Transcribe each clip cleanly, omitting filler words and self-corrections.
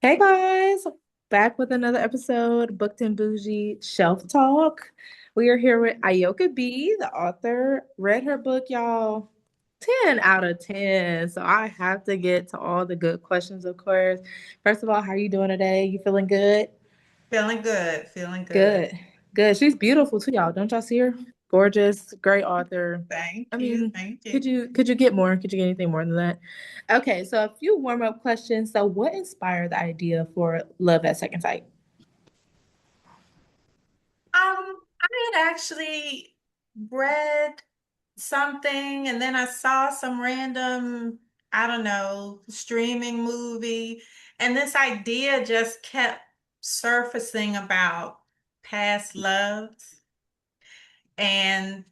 Hey guys, back with another episode, Booked and Bougie Shelf Talk. We are here with Ayoka B, the author. Read her book, y'all. 10 out of 10. So I have to get to all the good questions, of course. First of all, how are you doing today? You feeling good? Feeling good, feeling good. Good. Good. She's beautiful too, y'all. Don't y'all see her? Gorgeous, great author. Thank I you, mean, thank you. could you get more? Could you get anything more than that? Okay, so a few warm-up questions. So what inspired the idea for Love at Second Sight? I had actually read something and then I saw some random, I don't know, streaming movie, and this idea just kept surfacing about past loves. And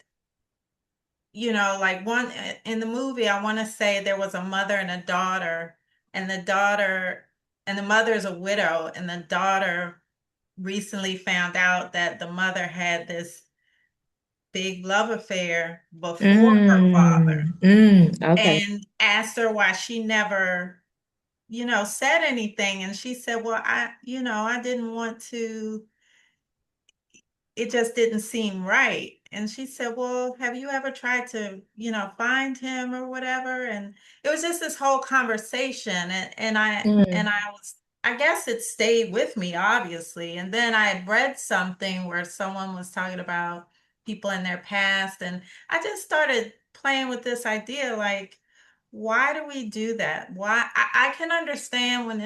like one in the movie, I want to say there was a mother and a daughter, and the mother is a widow, and the daughter recently found out that the mother had this big love affair before her father, Okay. and asked her why she never, said anything. And she said, well, I didn't want to, it just didn't seem right. And she said, well, have you ever tried to, find him or whatever? And it was just this whole conversation. I guess it stayed with me, obviously. And then I had read something where someone was talking about people in their past. And I just started playing with this idea, like, why do we do that? I can understand when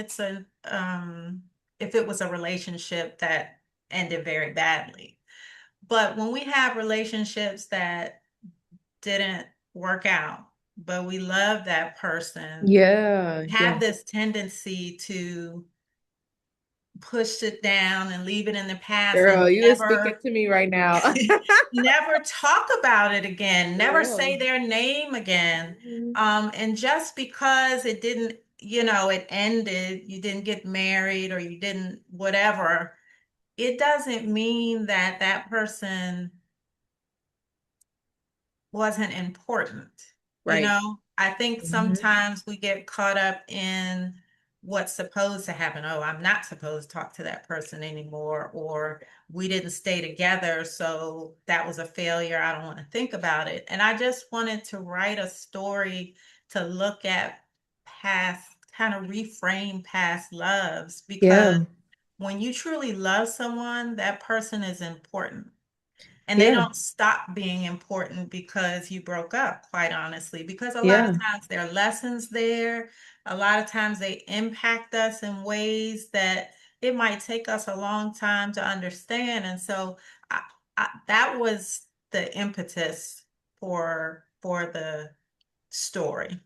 if it was a relationship that ended very badly. But when we have relationships that didn't work out, but we love that person, Yeah, have yeah. this tendency to push it down and leave it in the past and Girl, you is speaking to me right now. never talk about it again, For never real. say their name again. Mhm. And just because it didn't, it ended, you didn't get married or you didn't whatever, it doesn't mean that that person wasn't important. Right. I think Hmm. sometimes we get caught up in what's supposed to happen. Oh, I'm not supposed to talk to that person anymore, or we didn't stay together, so that was a failure. I don't want to think about it. And I just wanted to write a story to look at past, kind of reframe past loves, because Yeah, when you truly love someone, that person is important. And they yeah, don't stop being important because you broke up, quite honestly, because a lot of yeah, times there are lessons there. A lot of times they impact us in ways that it might take us a long time to understand. And so I, that was the impetus for the story.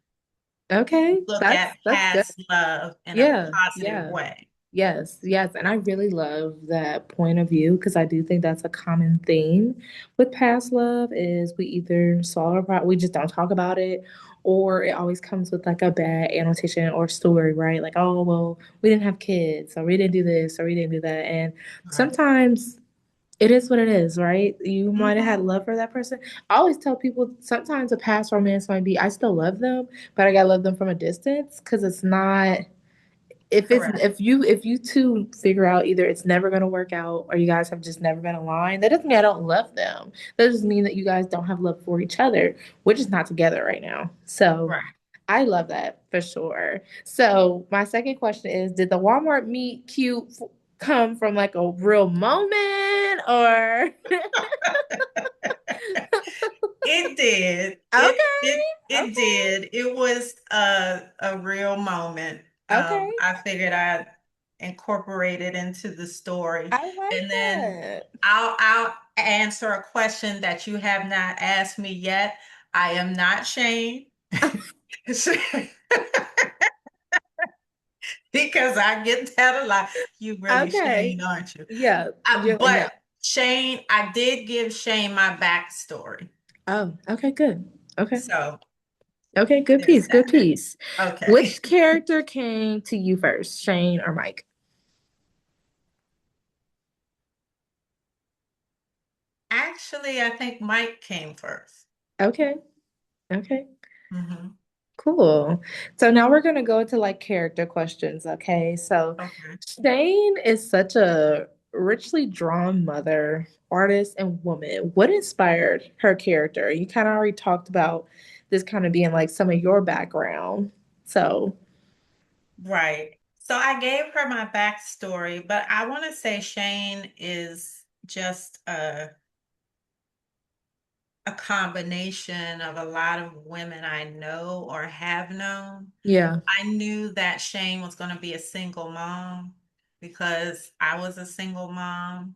okay. Look That's at that's good. past love in a Yeah, positive yeah. way. Yes, yes. And I really love that point of view because I do think that's a common theme with past love is we either solve a problem, we just don't talk about it, or it always comes with like a bad annotation or story, right? Like, oh, well, we didn't have kids, or we didn't do this, or we didn't do that. And Right. sometimes it is what it is, right? You might have had Hmm. love for that person. I always tell people sometimes a past romance might be I still love them, but I gotta love them from a distance because it's not Correct. if you two figure out either it's never going to work out or you guys have just never been aligned, that doesn't mean I don't love them. That doesn't mean that you guys don't have love for each other. We're just not together right now. So Right. I love that for sure. So my second question is, did the Walmart meet cute come from like a real moment or It did. okay, It okay, did. It was a real moment. okay. I figured I'd incorporate it into the story. I like And then that. I'll answer a question that you have not asked me yet. I am not Shane. Because I get that a lot. You really Okay. Shane, aren't you? Yeah, But yeah. Shane, I did give Shane my backstory. Oh, okay, good. Okay. So Okay, good there's piece. Good that. piece. Okay. Which character came to you first, Shane or Mike? Actually, I think Mike came first. Okay. Okay. Hmm. Cool. So now we're gonna go into like character questions, okay? So Okay. Shane is such a richly drawn mother, artist, and woman. What inspired her character? You kind of already talked about this kind of being like some of your background. So, Right. So I gave her my backstory, but I want to say Shane is just a combination of a lot of women I know or have known. yeah, I knew that Shane was going to be a single mom because I was a single mom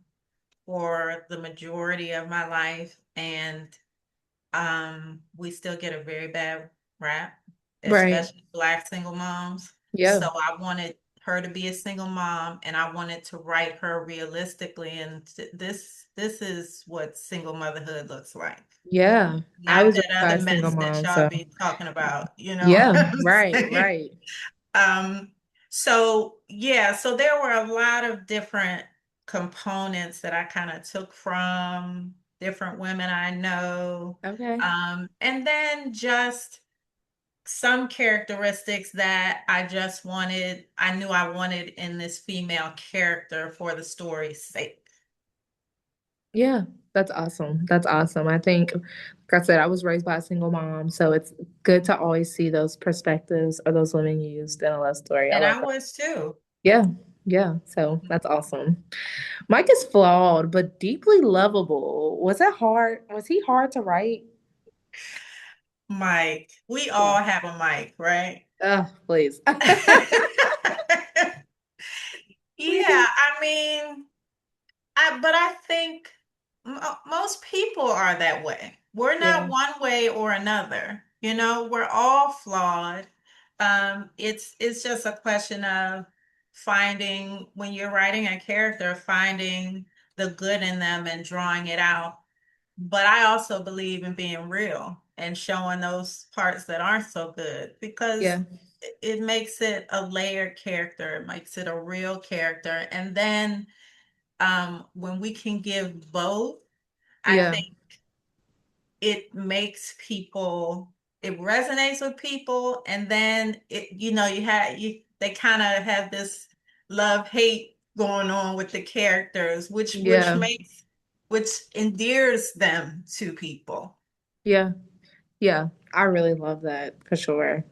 for the majority of my life, and we still get a very bad rap, right. especially Black single moms. Yeah, So I wanted her to be a single mom, and I wanted to write her realistically. And this is what single motherhood looks like. yeah. I Not was that raised by other a single mess that mom, y'all so be talking about, you know what yeah, I'm right, saying? right. Um, so yeah, so there were a lot of different components that I kind of took from different women I know. Okay. And then just some characteristics that I knew I wanted in this female character for the story's sake. Yeah, that's awesome. That's awesome. I think, like I said, I was raised by a single mom, so it's good to always see those perspectives or those women used in a love story. I And love I that. was too. Yeah, yeah. So that's awesome. Mike is flawed, but deeply lovable. Was that hard? Was he hard to write? Mike, we Yeah. all have a Mike, right? Please. We Yeah, do. I mean, but I think most people are that way. We're not Yeah, one way or another. You know, we're all flawed. It's just a question of finding when you're writing a character, finding the good in them and drawing it out. But I also believe in being real and showing those parts that aren't so good because yeah, it makes it a layered character. It makes it a real character. And then when we can give both, I yeah, think it makes people, it resonates with people, and then they kind of have this love hate going on with the characters, which yeah, makes which endears them to people. yeah, yeah. I really love that for sure.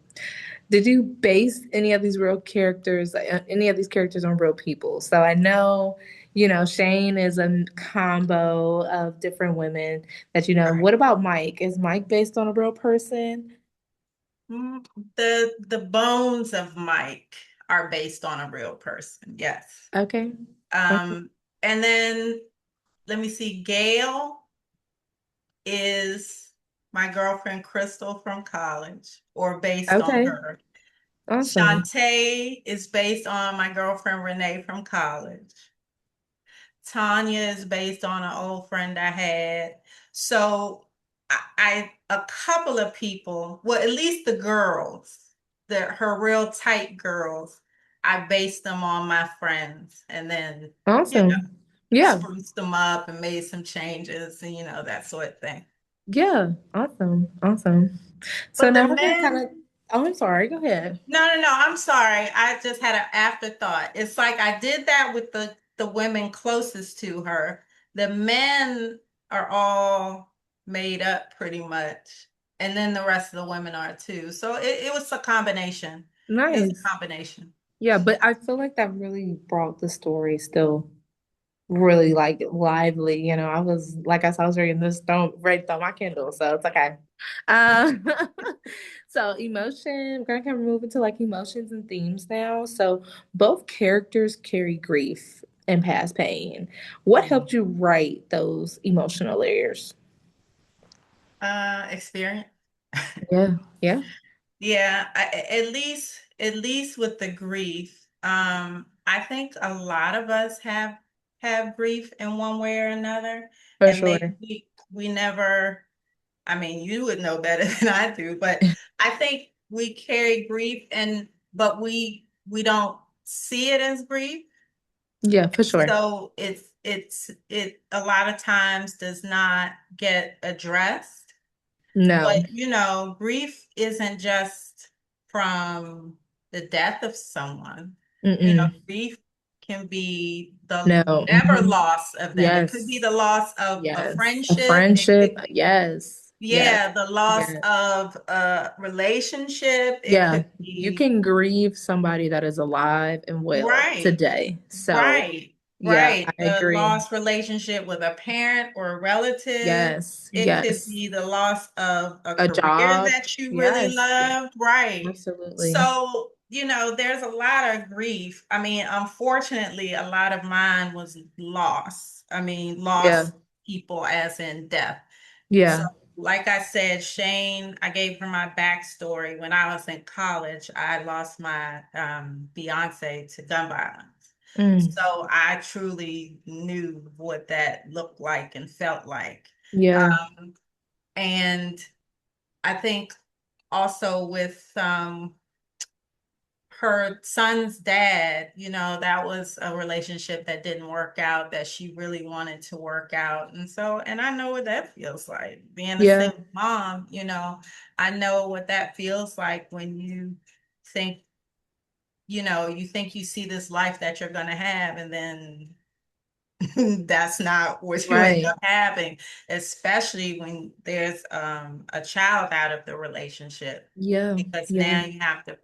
Did you base any of these real characters, any of these characters on real people? So I know, Shane is a combo of different women that you know. Right. What about Mike? Is Mike based on a real person? Mm, the bones of Mike are based on a real person. Yes. Okay. Okay. Um, and then let me see, Gail is my girlfriend Crystal from college, or based on Okay. her. Awesome. Shantae is based on my girlfriend Renee from college. Tanya is based on an old friend I had. So a couple of people, well, at least the girls, her real tight girls, I based them on my friends, and then Awesome. Yeah. spruced them up and made some changes, and that sort of thing. Yeah. Awesome. Awesome. So But the now we're gonna kind men, of. Oh, I'm sorry. Go ahead. no, I'm sorry. I just had an afterthought. It's like I did that with the women closest to her. The men are all made up pretty much, and then the rest of the women are too. So it was a combination. It was a Nice. combination. Yeah, but I feel like that really brought the story still really like lively. I was like I said, I was ready to throw my Kindle, so it's okay. Uh, so emotion, we're gonna kind of move into like emotions and themes now. So both characters carry grief and past pain. What helped you write those emotional layers? Experience. Yeah, yeah, Yeah, at least with the grief, I think a lot of us have grief in one way or another, for and sure. maybe we never. I mean, you would know better than I do, but I think we carry grief, but we don't see it as grief, Yeah, for sure. so it a lot of times does not get addressed. No. But grief isn't just from the death of someone. You know, Mm-mm. grief can be the No. whatever Hmm. loss of them. It could be Yes. the loss of a Yes. A friendship. It friendship. could, Yes. Yes. yeah, the loss Yes. of a relationship. It Yeah. could You be can grieve somebody that is alive and well right. today. So, Right, yeah, right. I A agree. lost relationship with a parent or a relative. Yes. It could Yes. be the loss of a A career job. that you really Yes. Yes. loved. Right. Absolutely. So, there's a lot of grief. I mean, unfortunately, a lot of mine was loss. I mean, Yeah. lost people as in death. So, Yeah. like I said, Shane, I gave her my backstory. When I was in college, I lost my fiance to gun violence. Mm. So I truly knew what that looked like and felt like. Yeah. Um, and I think also with her son's dad, that was a relationship that didn't work out, that she really wanted to work out. And so, and I know what that feels like being a Yeah. single mom, I know what that feels like when think, you think you see this life that you're going to have, and then that's not what you end Right. up having, especially when there's a child out of the relationship, Yeah. because Yeah. now you have to,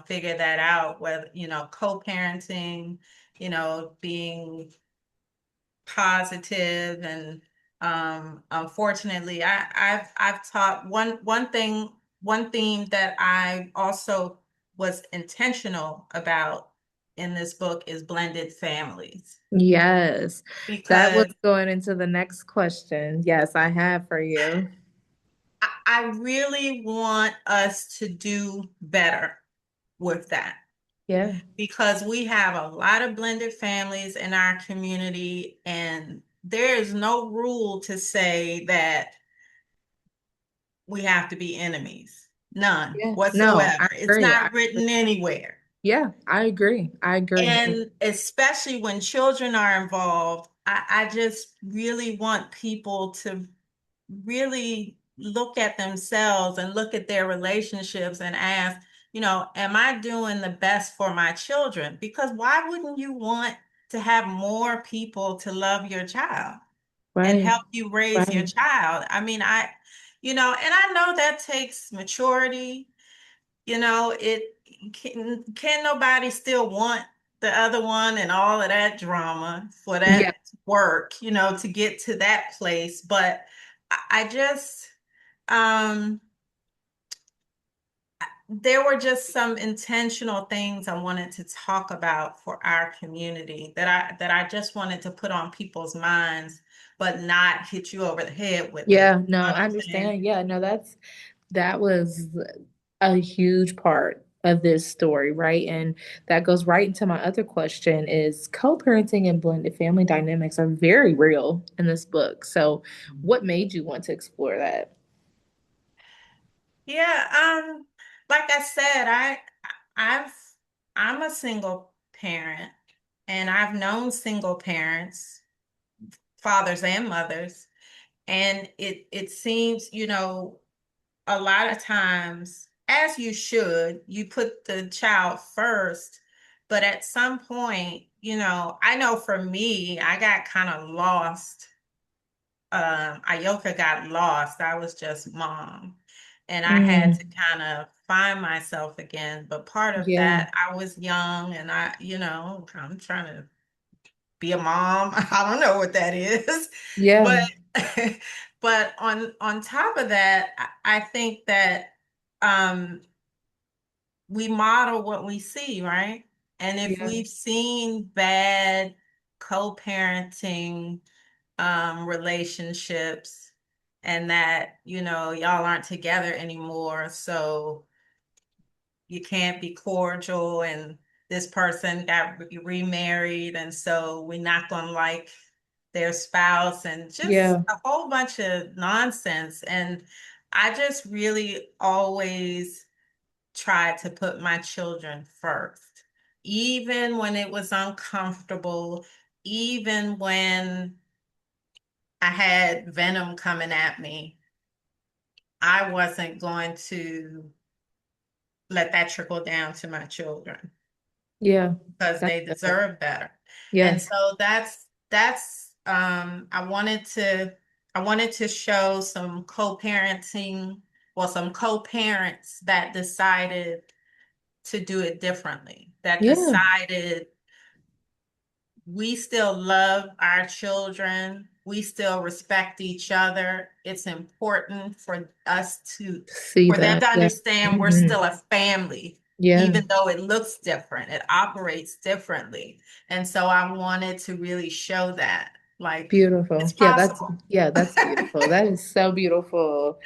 figure that out, whether, co-parenting, being positive. And unfortunately, I've taught one theme that I also was intentional about in this book is blended families, Yes. That was because going into the next question. Yes, I have for you. I really want us to do better with that, Yeah. because we have a lot of blended families in our community, and there is no rule to say that we have to be enemies. None Yeah. No, I whatsoever. It's agree. I not agree. written anywhere. Yeah, I agree. I agree. And And especially when children are involved, I just really want people to really look at themselves and look at their relationships and ask, am I doing the best for my children? Because why wouldn't you want to have more people to love your child and right. help you raise your Right. child? I mean, and I know that takes maturity. It can nobody still want the other one and all of that drama for Yeah. that work, to get to that place. But I just, um, there were just some intentional things I wanted to talk about for our community that I just wanted to put on people's minds, but not hit you over the head with it. Yeah, You no, know what I I'm saying? understand. Yeah, no, that was a huge part of this story, right? And that goes right into my other question is co-parenting and blended family dynamics are very real in this book. So, what made you want to explore that? Yeah, like I said, I've I'm a single parent, and I've known single parents, fathers and mothers, and it seems, a lot of times, as you should, you put the child first, but at some point, I know for me, I got kind of lost. Ayoka got lost. I was just mom. And I had to Mm, kind of find myself again. But part of yeah, that, I was young, and I'm trying to be a mom. I don't know what that is. yeah, But but on top of that, I think that um we model what we see, right? And if yeah, we've seen bad co-parenting relationships, and that, y'all aren't together anymore, so you can't be cordial, and this person got remarried, and so we're not going to like their spouse, and just yeah, a whole bunch of nonsense. And I just really always tried to put my children first, even when it was uncomfortable, even when I had venom coming at me. I wasn't going to let that trickle down to my children Yeah. because That's they good. deserve better. Yeah. And so that's I wanted to show some co-parenting, well, some co-parents that decided to do it differently, that Yeah. decided we still love our children. We still respect each other. It's important for us to, See for them that. to Yeah. understand we're Hmm. still a family, Yeah. even though it looks different, it operates differently. And so I wanted to really show that, like, it's Beautiful. possible. Yeah, that's beautiful. That is so beautiful.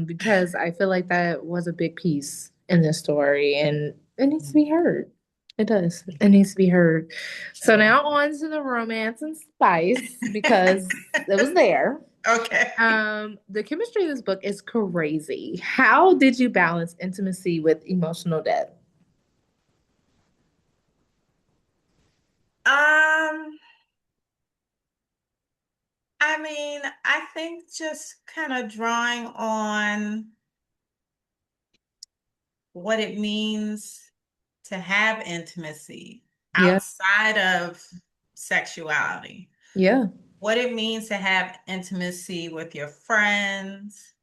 Because I feel like that was a big piece in this story and it needs to be heard. It does. It needs to be heard. So now on to the romance and spice because it was there. Okay. The chemistry of this book is crazy. How did you balance intimacy with emotional depth? Um, I mean, I think just kind of drawing on what it means to have intimacy Yeah, outside of sexuality, yeah, what it means to have intimacy with your friends,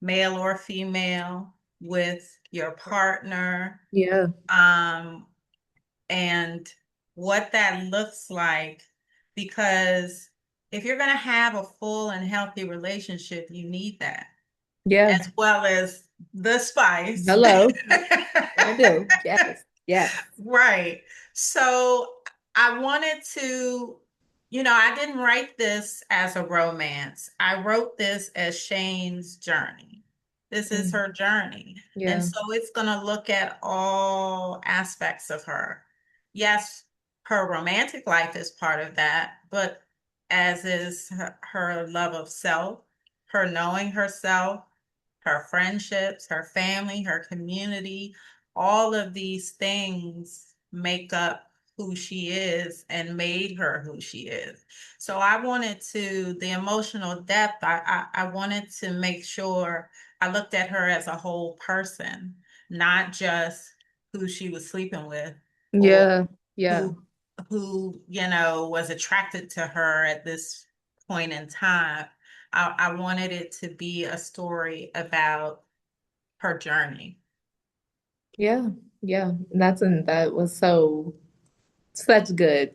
male or female, with your partner, yeah, um, and what that looks like. Because if you're going to have a full and healthy relationship, you need that, yeah. as well as the spice. Hello. I do. Yes, yes. Right. So I wanted to, I didn't write this as a romance. I wrote this as Shane's journey. This is Mm, her journey. And yeah, so it's going to look at all aspects of her. Yes, her romantic life is part of that, but as is her love of self, her knowing herself, her friendships, her family, her community, all of these things make up who she is and made her who she is. So I wanted to, the emotional depth, I wanted to make sure I looked at her as a whole person, not just who she was sleeping with or yeah, yeah, who was attracted to her at this point in time. I wanted it to be a story about her journey. yeah, yeah. That was such good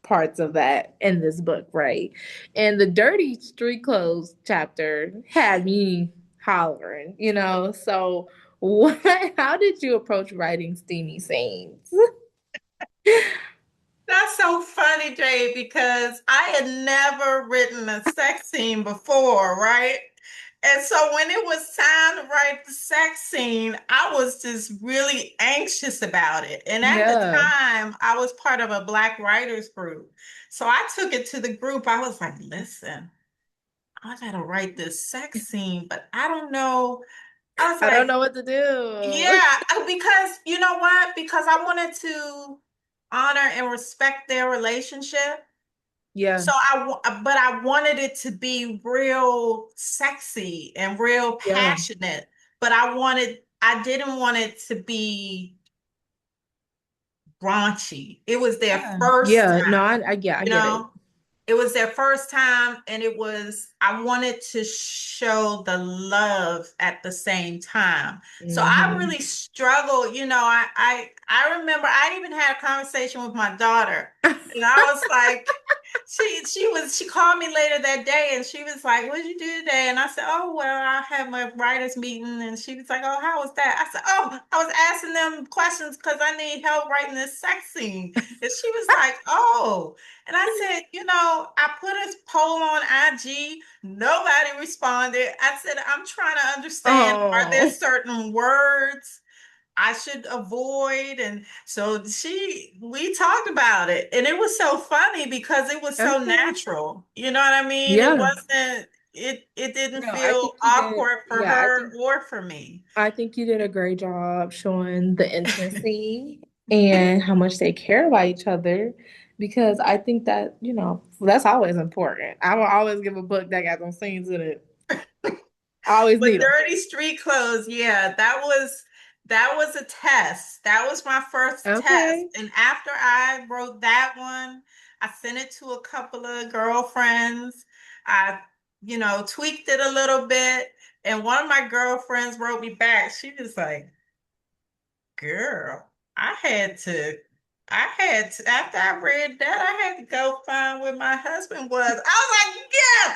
parts of that in this book, right? And the dirty street clothes chapter had me hollering, you know. So what how did you approach writing steamy scenes? That's so funny, Jay, because I had never written a sex scene before, right? And so when it was time to write the sex scene, I was just really anxious about it. And at the Yeah. time, I was part of a Black writers group. So I took it to the group. I was like, listen, I gotta write this sex scene, but I don't know. I was I don't like, know what to do. yeah, because you know what? Because I wanted to honor and respect their relationship. Yeah, So but I wanted it to be real sexy and real yeah, passionate. But I didn't want it to be raunchy. It was their yeah, first yeah. No, time, yeah, I you get it. know? It was their first time, and I wanted to show the love at the same time. So I Hmm. really struggled, I remember I even had a conversation with my daughter, and I was like, she called me later that day and she was like, "What did you do today?" And I said, "Oh, well, I had my writers meeting." And she was like, "Oh, how was that?" I said, "Oh, I was asking them questions because I need help writing this sex scene." And she was like, "Oh." And I said, I put a poll on IG. Nobody responded. I said, I'm trying to understand, are there Oh, certain words I should avoid? And so we talked about it. And it was so funny because it was so okay. natural. You know what I mean? Yeah. It didn't No, I feel think you did. awkward for Yeah, her or for me. I think you did a great job showing the intimacy and how much they care about each other because I think that, that's always important. I will always give a book that got some scenes in it. I always But need them. dirty street clothes, yeah, that was. That was a test. That was my first test. Okay. And after I wrote that one, I sent it to a couple of girlfriends. I, tweaked it a little bit. And one of my girlfriends wrote me back. She was like, girl, I had to, after I read that, I had to go find where my husband was. I was like, yeah,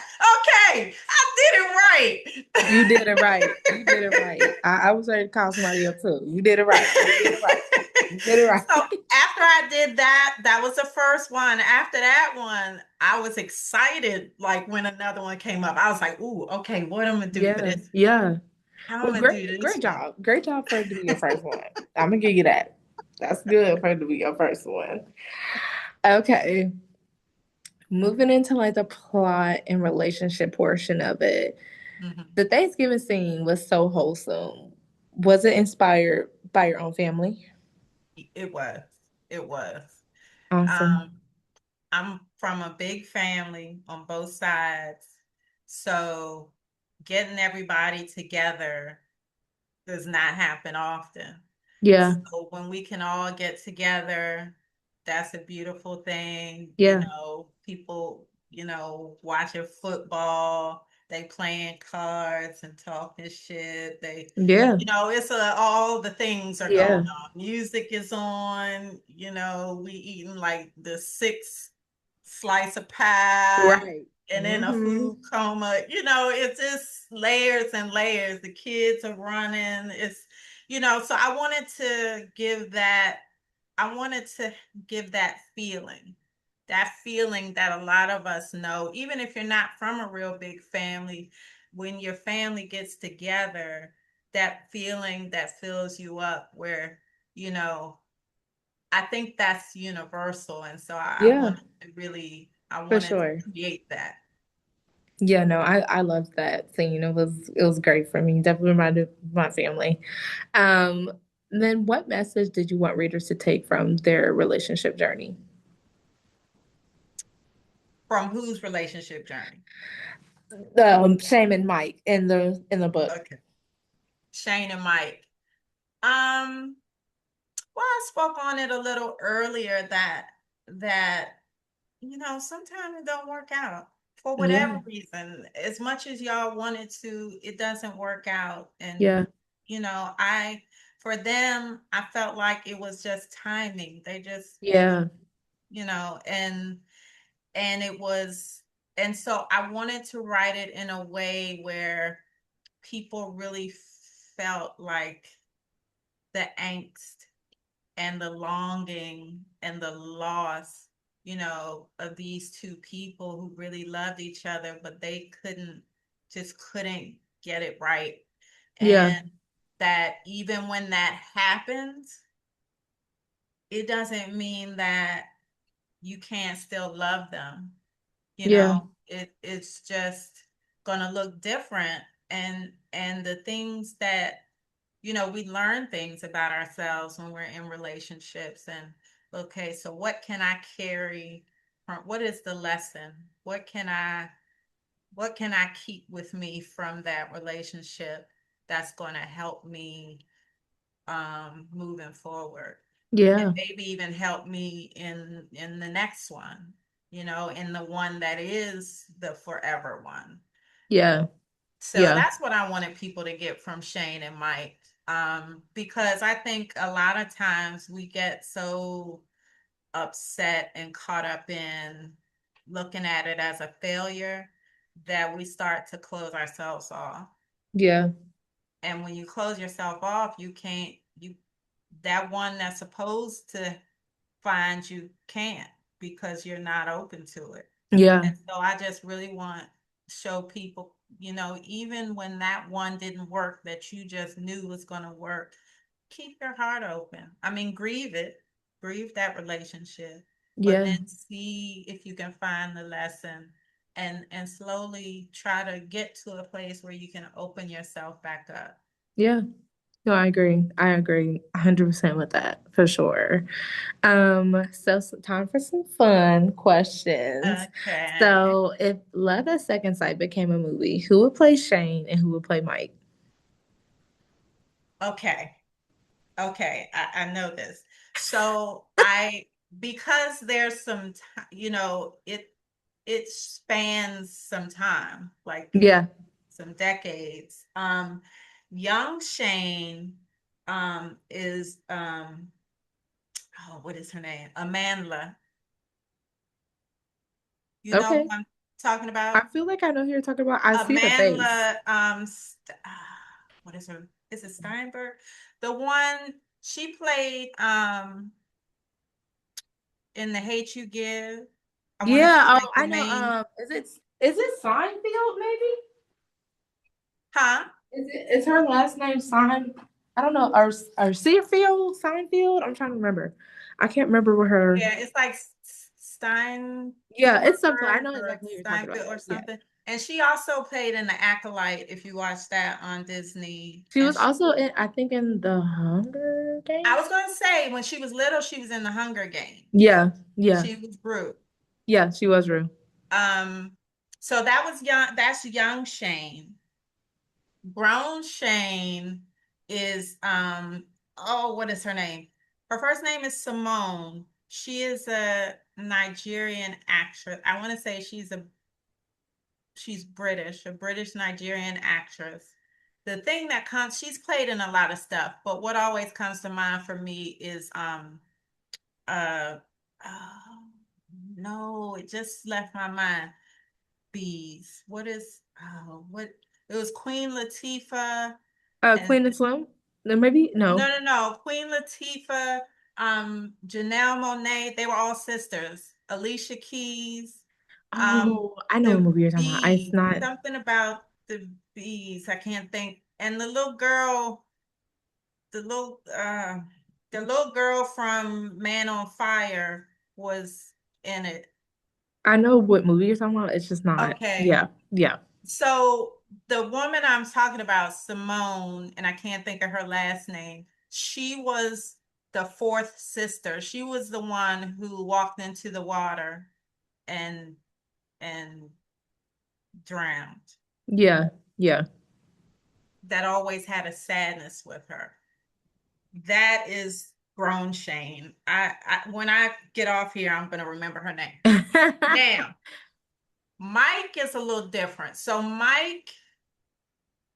okay, I did it You did it right. right. You did it right. I was ready to call somebody up too. You did it right. You did it right. You did it right. So after I did that, that was the first one. After that one, I was excited. Like when another one came up, I was like, "Ooh, okay, what I'm gonna do for Yeah. this? Yeah. How I'm Well, gonna do great this one?" job. Great job for it to be your first one. I'm gonna give you that. That's good for it to be your first one. Okay. Moving into like the plot and relationship portion of it. Mhm. The Thanksgiving scene was so wholesome. Was it inspired by your own family? It was. It was. Awesome. Um, I'm from a big family on both sides, so getting everybody together does not happen often. Yeah. So when we can all get together, that's a beautiful thing. Yeah. People, watching football, they playing cards and talking shit. Yeah. all the things are going Yeah. on. Music is on, we eating like the six slice of pie Right. and in a Mm-hmm. food coma. It's just layers and layers. The kids are running. So I wanted to give that feeling that a lot of us know, even if you're not from a real big family, when your family gets together, that feeling that fills you up where, you know, I think that's universal. And so Yeah, I for wanted sure. to create that. Yeah, no, I loved that scene. It was great for me. Definitely reminded my family. Um, then what message did you want readers to take from their relationship journey? From whose relationship journey? Shame and Mike in the book. Okay. Shane and Mike. Um, well, I spoke on it a little earlier that sometimes it don't work out for whatever Yeah, reason. As much as y'all wanted to, it doesn't work out. And yeah, I for them, I felt like it was just timing. They just, yeah, you know, and it was and so I wanted to write it in a way where people really felt like the angst and the longing and the loss, of these two people who really loved each other, but they couldn't get it right. yeah, And that even when that happens, it doesn't mean that you can't still love them. yeah, It's just gonna look different. And the things that we learn things about ourselves when we're in relationships. And okay, so what can I carry from, what is the lesson? What can I keep with me from that relationship that's going to help me moving forward, and yeah, maybe even help me in the next one, in the one that is the forever one. yeah, So yeah, that's what I wanted people to get from Shane and Mike. Because I think a lot of times we get so upset and caught up in looking at it as a failure that we start to close ourselves off. yeah, And when you close yourself off, that one that's supposed to find you can't, because you're not open to it. yeah, And so I just really want to show people, even when that one didn't work that you just knew was going to work, keep your heart open. I mean, grieve that relationship, but yeah, then see if you can find the lesson, and slowly try to get to a place where you can open yourself back up. yeah. No, I agree. I agree 100% with that for sure. So time for some fun questions. Okay. So, if Love at Second Sight became a movie, who would play Shane and who would play Mike? Okay. Okay, I know this. So I because there's some it spans some time, like Yeah. some decades. Young Shane is oh, what is her name? Amanda. You know who Okay. I'm talking I about? feel like I know who you're talking about. I see the face. Amanda what is her? Is it Steinberg? The one she played in The Hate You Give. I want to say Yeah, like the I know. main, Is it Seinfeld maybe? huh? Is her last name Sein? I don't know. Or Searfield, Seinfeld? I'm trying to remember. I can't remember what her. Yeah, it's like Steinberg Yeah, it's something. I know or exactly what you're talking about. Steinfeld or Yeah. something. And she also played in The Acolyte, if you watch that on Disney. She And was also in, I think, in the Hunger I Games. was going to say, when she was little, she was in The Hunger Games. Yeah, yeah, She was Brute. yeah. She was real. Um, so that was young. That's young Shane. Grown Shane is oh, what is her name? Her first name is Simone. She is a Nigerian actress. I want to say she's British, a British Nigerian actress. The thing that comes, she's played in a lot of stuff, but what always comes to mind for me is uh oh, no, it just left my mind. Bees. What is what it was Queen Latifah and Queen and Slim. No, maybe no, no. no, no. Queen Latifah, Janelle Monáe, they were all sisters. Alicia Keys, Oh, I know what the movie you're talking about. It's bees, not. something about the bees. I can't think. And the little uh the little girl from Man on Fire was in it. I know what movie you're talking about. It's just not. Okay. Yeah, yeah, So the woman I'm talking about, Simone, and I can't think of her last name, she was the fourth sister. She was the one who walked into the water and and drowned. yeah, yeah. That always had a sadness with her. That is grown Shane. I when I get off here, I'm gonna remember her name. Now, Mike is a little different. So Mike,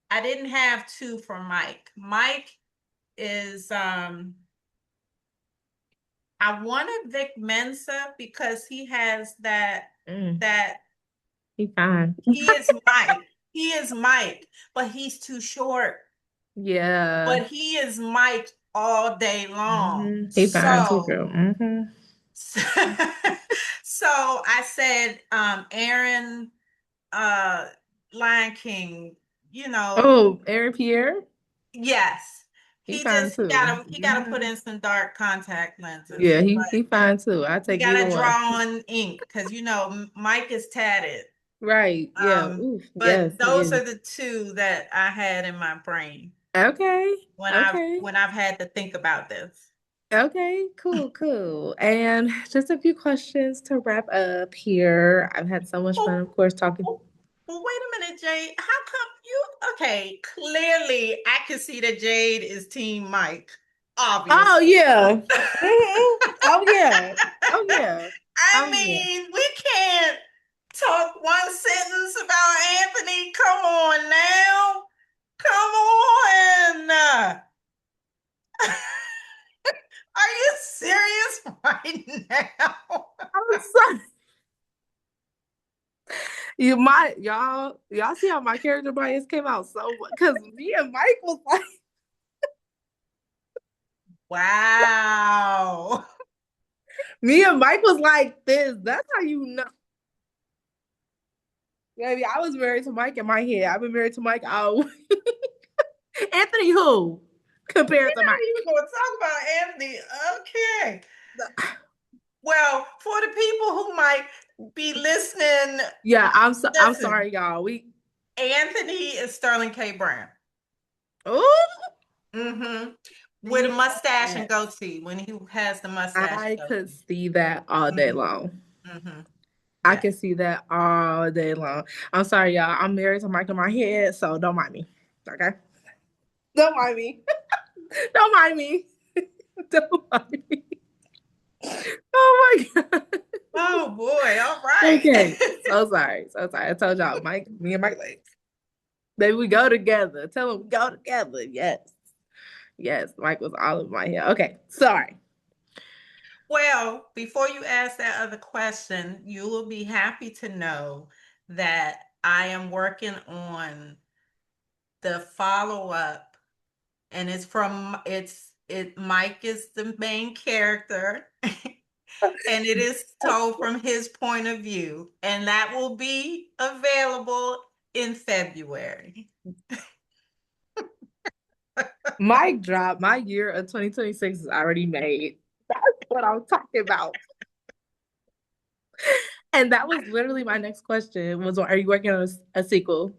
I didn't have two for Mike. Mike is I wanted Vic Mensa because he has Mm, that he fine. he is Mike. He is Mike, but he's too short. Yeah. But he is Mike all day long. He fine too, girl. So I said Aaron uh Lion King, you know, Oh, Aaron Pierre. yes. He He fine just too. he gotta put in some dark contact lenses. Yeah, he fine too. I He take either got to one. draw on ink because Mike is tatted. Right. Yeah. Oof. Yes, But he those is. are the two that I had in my brain Okay. Okay. when I've had to think about this. Okay. Cool. Cool. And just a few questions to wrap up here. I've had so much fun, Oh, of course, talking. oh, well, wait a minute, Jade. How come you? Okay, clearly I can see that Jade is Team Mike. Oh Obviously. yeah. Oh yeah. Oh yeah. I Oh yeah. mean, we can't talk one sentence about Anthony. Come on now. Come on. Are you serious right now? I'm sorry. Y'all see how my character bias came out so because me and Mike was like Wow. me and Mike was like this. That's how you know. Baby, I was married to Mike in my head. I've been married to Mike. Oh, Anthony, who compared to We're not even Mike? going to talk about Anthony. Okay. Well, for the people who might be listening, Yeah, I'm listen, sorry, y'all. We Anthony is Sterling K. Brown. oh Mm-hmm. With a see mustache and that. goatee when he has the mustache I and could goatee. see that all day Mm-hmm. long. Mm-hmm. I Yes. could see that all day long. I'm sorry, y'all. I'm married to Mike in my head, so don't mind me. Okay? Don't mind me. Don't mind me. Don't mind me. Oh my God. Oh boy, all right. Okay. So sorry. So sorry. I told y'all, Mike, me and Mike, like, baby, we go together. Tell him we go together. Yes. Yes. Mike was all of my hair. Okay. Sorry. Well, before you ask that other question, you will be happy to know that I am working on the follow-up, and it's from it Mike is the main character, and it is told from his point of view, and that will be available in February. Mic drop. My year of 2026 is already made. That's what I'm talking about. And that was literally my next question was, are you working on a sequel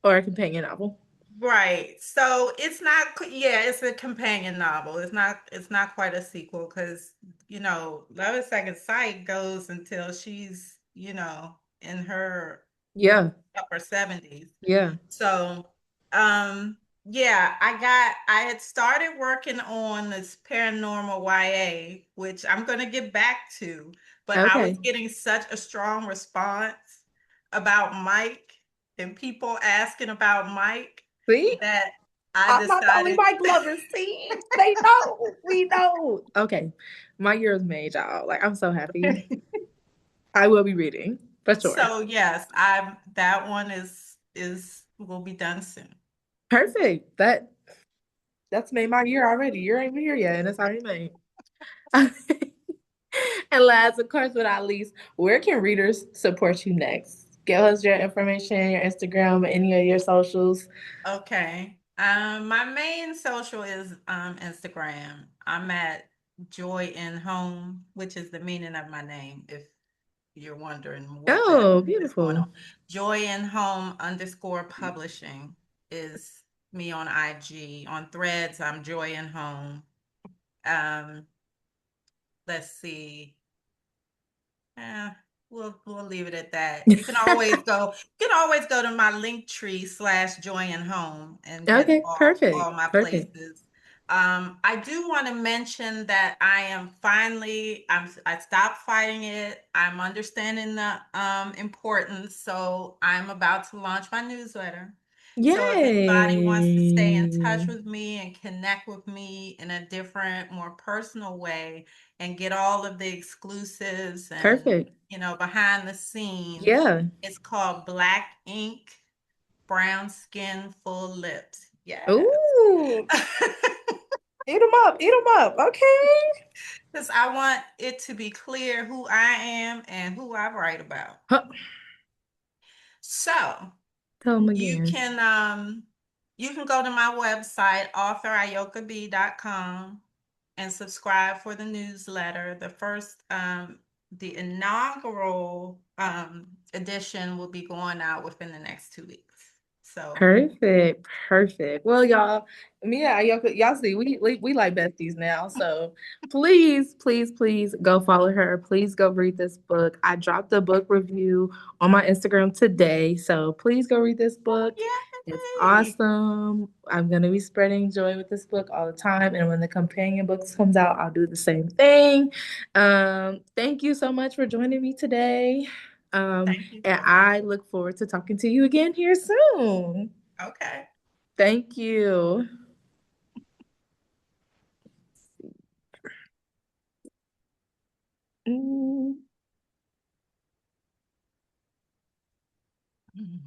or a companion novel? Right. So it's not, yeah, it's a companion novel. It's not quite a sequel because, Love at Second Sight goes until she's, in her Yeah. upper 70s. Yeah. So, yeah, I had started working on this paranormal YA, which I'm going to get back to, but I was Okay. getting such a strong response about Mike and people asking about Mike See? that I I'm not the only decided. Mike lover. See? They know. We know. Okay. My year is made, y'all. Like, I'm so happy. I will be reading for sure. So yes, I'm that one is will be done soon. Perfect. That's made my year already. You ain't even here yet, and it's already made. And last, of course, but not least, where can readers support you next? Give us your information, your Instagram, any of your socials. Okay. My main social is Instagram. I'm at Joy in Home, which is the meaning of my name, if you're wondering Oh, what is going beautiful. on. Joy in Home underscore publishing is me on IG. On Threads, I'm Joy in Home. Um, let's see. Yeah, we'll leave it at that. You can always go to my link tree / joy and home and get Okay, all perfect. my Perfect. places. I do want to mention that I stopped fighting it. I'm understanding the importance, so I'm about to launch my newsletter. So if anybody wants to stay in touch Yay. with me and connect with me in a different, more personal way, and get all of the exclusives and Perfect. behind the scenes. Yeah. It's called Black Ink, Brown Skin, Full Lips. Yes. Ooh, eat them up. Eat them up. Okay. Because I want it to be clear who I am and who I write about. Huh. So Tell them you again. can um you can go to my website, authorayokab.com, and subscribe for the newsletter. The inaugural edition will be going out within the next 2 weeks. So, Perfect, perfect. Well, y'all, me and Ayoka, y'all see, we like besties now. So please, please, please go follow her. Please go read this book. I dropped the book review on my Instagram today. So please go read this book. It's yay! awesome. I'm gonna be spreading joy with this book all the time. And when the companion books comes out, I'll do the same thing. Thank you so much for joining me today. Thank you And for having I look forward to talking to you again here soon. me. Okay. Thank you. Mm. Mhm.